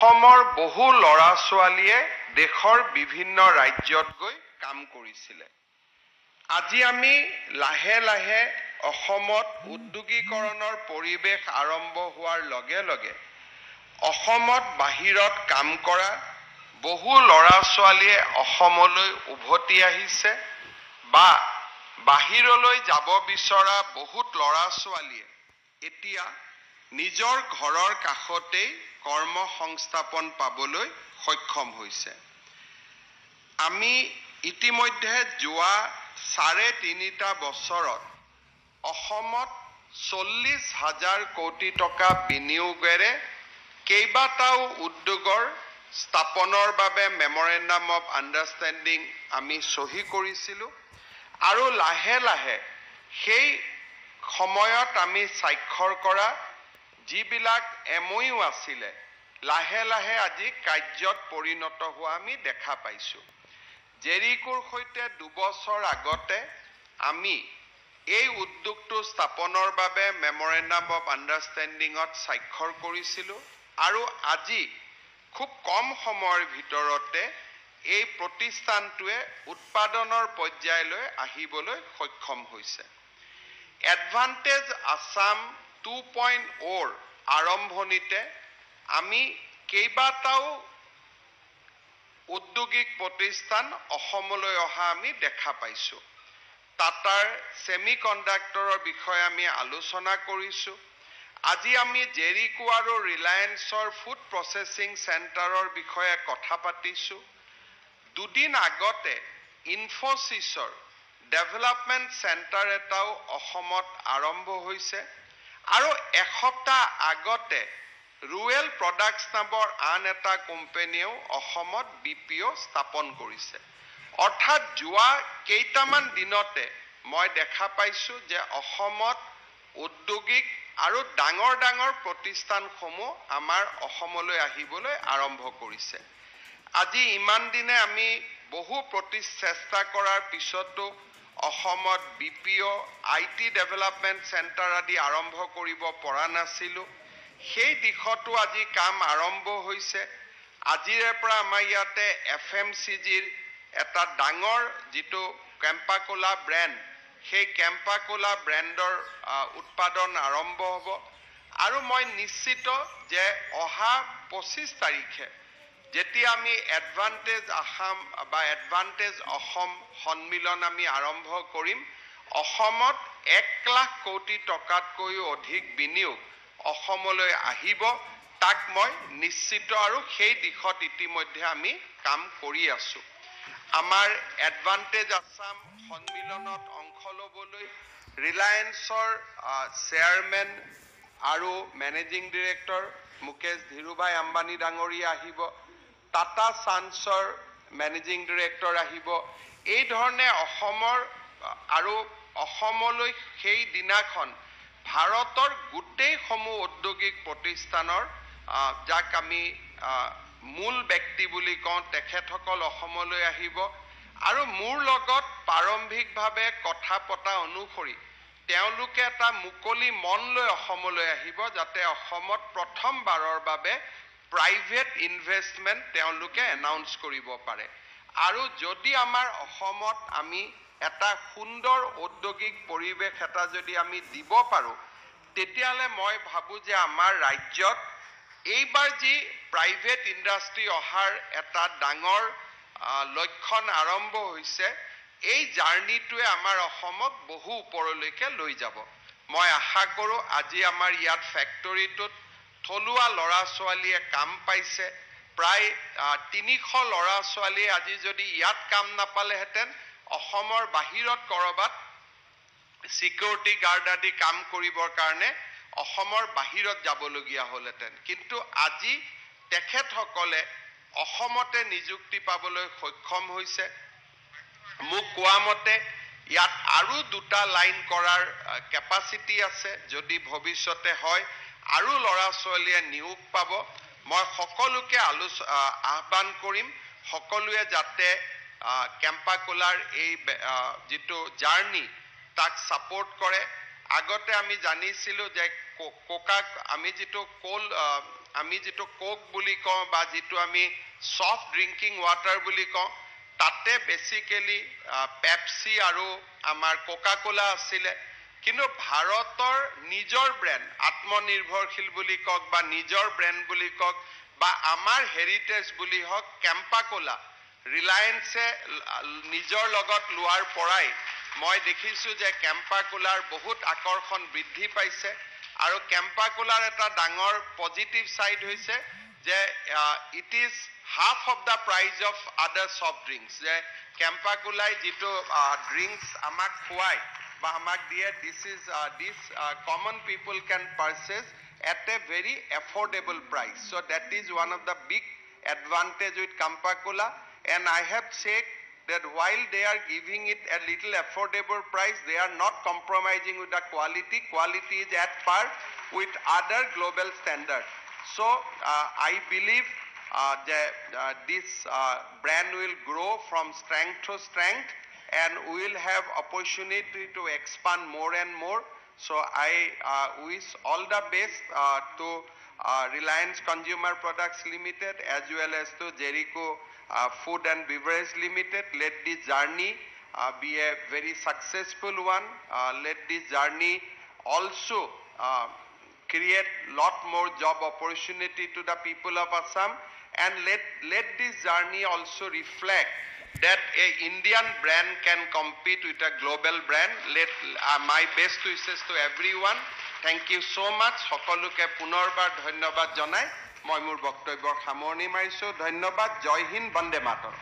অসমৰ বহু ল'ৰা ছোৱালীয়ে দেশৰ বিভিন্ন ৰাজ্যত গৈ কাম কৰিছিলে। আজি আমি লাহে লাহে অসমত উদ্যোগীকৰণৰ পৰিৱেশ আৰম্ভ হোৱাৰ লগে লগে অসমত বাহিৰত কাম কৰা বহু ল'ৰা ছোৱালীয়ে অসমলৈ উভতি আহিছে বা বাহিৰলৈ যাব বিচৰা বহুত ল'ৰা ছোৱালীয়ে এতিয়া নিজৰ ঘৰৰ কাষতেই কৰ্ম সংস্থাপন পাবলৈ সক্ষম হৈছে। আমি ইতিমধ্যে যোৱা ৩.৫ বছৰত অসমত ৪০,০০০ কোটি টকা বিনিয়োগেৰে কেইবাটাও উদ্যোগৰ স্থাপনৰ বাবে মেমৰেণ্ডাম অফ আণ্ডাৰষ্টেণ্ডিং আমি চহী কৰিছিলোঁ আৰু লাহে লাহে সেই সময়ত আমি স্বাক্ষৰ কৰা যিবিলাক MOU আছিলে লাহে লাহে আজি কাৰ্যত পৰিণত হোৱা আমি দেখা পাইছোঁ। জেৰিকোৰ সৈতে ২ বছৰ আগতে আমি এই উদ্যোগটো স্থাপনৰ বাবে মেমৰেণ্ডাম অফ আণ্ডাৰষ্টেণ্ডিঙত স্বাক্ষৰ কৰিছিলোঁ আৰু আজি খুব কম সময়ৰ ভিতৰতে এই প্ৰতিষ্ঠানটোৱে উৎপাদনৰ পৰ্যায়লৈ আহিবলৈ সক্ষম হৈছে। এডভান্টেজ আছাম 2.0 আৰম্ভণিতে আমি কেইবাটাও উদ্যোগিক প্ৰতিষ্ঠান অসমলৈ অহা আমি দেখা পাইছোঁ। টাটাৰ ছেমিকণ্ডাক্টৰৰ বিষয়ে আমি আলোচনা কৰিছোঁ। আজি আমি জেৰিকো আৰু ৰিলায়েন্সৰ ফুড প্ৰচেছিং চেণ্টাৰৰ বিষয়ে কথা পাতিছোঁ। দুদিন আগতে ইনফোচিছৰ ডেভেলপমেণ্ট চেণ্টাৰ এটাও অসমত আৰম্ভ হৈছে আৰু এসপ্তাহ আগতে ৰুৱেল প্ৰডাক্টছ নামৰ আন এটা কোম্পানীয়েও অসমত BPO স্থাপন কৰিছে। অৰ্থাৎ যোৱা কেইটামান দিনতে মই দেখা পাইছোঁ যে অসমত উদ্যোগিক আৰু ডাঙৰ ডাঙৰ প্ৰতিষ্ঠানসমূহ আমাৰ অসমলৈ আহিবলৈ আৰম্ভ কৰিছে। আজি ইমান দিনে আমি বহু চেষ্টা কৰাৰ পিছতো অসমত BPO, IT ডেভেলপমেণ্ট চেণ্টাৰ আদি আৰম্ভ কৰিব পৰা নাছিলোঁ। সেই দিশতো আজি কাম আৰম্ভ হৈছে। আজিৰে পৰা আমাৰ ইয়াতে FMCGৰ এটা ডাঙৰ যিটো কেম্পাকোলা ব্ৰেণ্ড, সেই কেম্পাকোলা ব্ৰেণ্ডৰ উৎপাদন আৰম্ভ হ'ব আৰু মই নিশ্চিত যে অহা ২৫ তাৰিখে যেতিয়া আমি এডভান্টেজ আসাম বা এডভান্টেজ অসম সন্মিলন আমি আৰম্ভ কৰিম, অসমত ১,০০,০০০ কোটি টকাতকৈও অধিক বিনিয়োগ অসমলৈ আহিব, তাক মই নিশ্চিত আৰু সেই দিশত ইতিমধ্যে আমি কাম কৰি আছোঁ। আমাৰ এডভান্টেজ আছাম সন্মিলনত অংশ ল'বলৈ ৰিলায়েন্সৰ চেয়াৰমেন আৰু মেনেজিং ডিৰেক্টৰ মুকেশ ধীৰুভাই আম্বানী ডাঙৰীয়া আহিব, টাটা চান্সৰ মেনেজিং ডিৰেক্টৰ আহিব। এই ধৰণে অসমৰ আৰু অসমলৈ সেই দিনাখন ভাৰতৰ গোটেইসমূহ ঔদ্যোগিক প্ৰতিষ্ঠানৰ যাক আমি মূল ব্যক্তি বুলি কওঁ তেখেতসকল অসমলৈ আহিব আৰু মোৰ লগত প্ৰাৰম্ভিকভাৱে কথা পতা অনুসৰি তেওঁলোকে এটা মুকলি মন লৈ অসমলৈ আহিব যাতে অসমত প্ৰথমবাৰৰ বাবে প্ৰাইভেট ইনভেষ্টমেণ্ট তেওঁলোকে এনাউন্স কৰিব পাৰে। আৰু যদি আমাৰ অসমত আমি এটা সুন্দৰ ঔদ্যোগিক পৰিৱেশ এটা যদি আমি দিব পাৰোঁ, তেতিয়াহ'লে মই ভাবোঁ যে আমাৰ ৰাজ্যত এইবাৰ যি প্ৰাইভেট ইণ্ডাষ্ট্ৰী অহাৰ এটা ডাঙৰ লক্ষণ আৰম্ভ হৈছে, এই জাৰ্ণিটোৱে আমাৰ অসমক বহু ওপৰলৈকে লৈ যাব। মই আশা কৰোঁ আজি আমাৰ ইয়াত ফেক্টৰীটোত থলুৱা ল'ৰা ছোৱালীয়ে কাম পাইছে। প্ৰায় ৩০০ ল'ৰা ছোৱালীয়ে আজি যদি ইয়াত কাম নাপালেহেঁতেন অসমৰ বাহিৰত ক'ৰবাত চিকিউৰিটি গাৰ্ড আদি কাম কৰিবৰ কাৰণে অসমৰ বাহিৰত যাবলগীয়া হ'লহেঁতেন, কিন্তু আজি তেখেতসকলে অসমতে নিযুক্তি পাবলৈ সক্ষম হৈছে। মোক কোৱা মতে ইয়াত আৰু 2টা লাইন কৰাৰ কেপাচিটি আছে। যদি ভৱিষ্যতে হয় আৰু ল'ৰা ছোৱালীয়ে নিয়োগ পাব, মই সকলোকে আহ্বান কৰিম সকলোৱে যাতে কেম্পাকোলাৰ এই যিটো জাৰ্ণি তাক ছাপোৰ্ট কৰে। আগতে আমি জানিছিলোঁ যে আমি যিটো কোল আমি যেটো কোক বুলি কওঁ বা যেটো আমি সফট ড্ৰিংকিং ওয়াটাৰ বুলি কওঁ তাতে বেসিক্যালি পেপসি আৰু আমাৰ কোকা কোলা আছিলে কিন্তু ভাৰতৰ নিজৰ ব্ৰ্যান্ড আত্মনিৰ্ভৰশীল বুলি কক বা নিজৰ ব্ৰ্যান্ড বুলি কক বা আমাৰ হেৰিটেজ বুলি হক কেম্পা কোলা ৰিলায়েন্সে নিজৰ লগত লোৱাৰ পৰাই মই দেখিছো যে কেম্পা কোলাৰ বহুত আকৰ্ষণ বৃদ্ধি পাইছে আৰু কেম্পা কোলাৰ এটা ডাঙৰ পজিটিভ সাইড হৈছে যে it is half of the price of other soft drinks যে কেম্পা কোলাই যেটো drinks আমাক খুৱাই বা আমাক দিয়ে this common people can purchase at a very affordable price so that is one of the big advantage with Campa Cola and I have checked that while they are giving it a little affordable price they are not compromising with the quality is at par with other global standards so I believe this brand will grow from strength to strength and we will have opportunity to expand more and more so I wish all the best to Reliance Consumer Products Limited as well as to Jericho Food and Beverage Limited. Let this journey be a very successful one. Let this journey also create lot more job opportunity to the people of Assam and let this journey also reflect that a Indian brand can compete with a global brand. Let my best wishes to everyone. Thank you so much. সকলোকে পুনৰবাৰ ধন্যবাদ জনাই মই মোৰ বক্তব্যৰ সামৰণি মাৰিছো ধন্যবাদ জয় হিন্দ বন্দে মাতৰম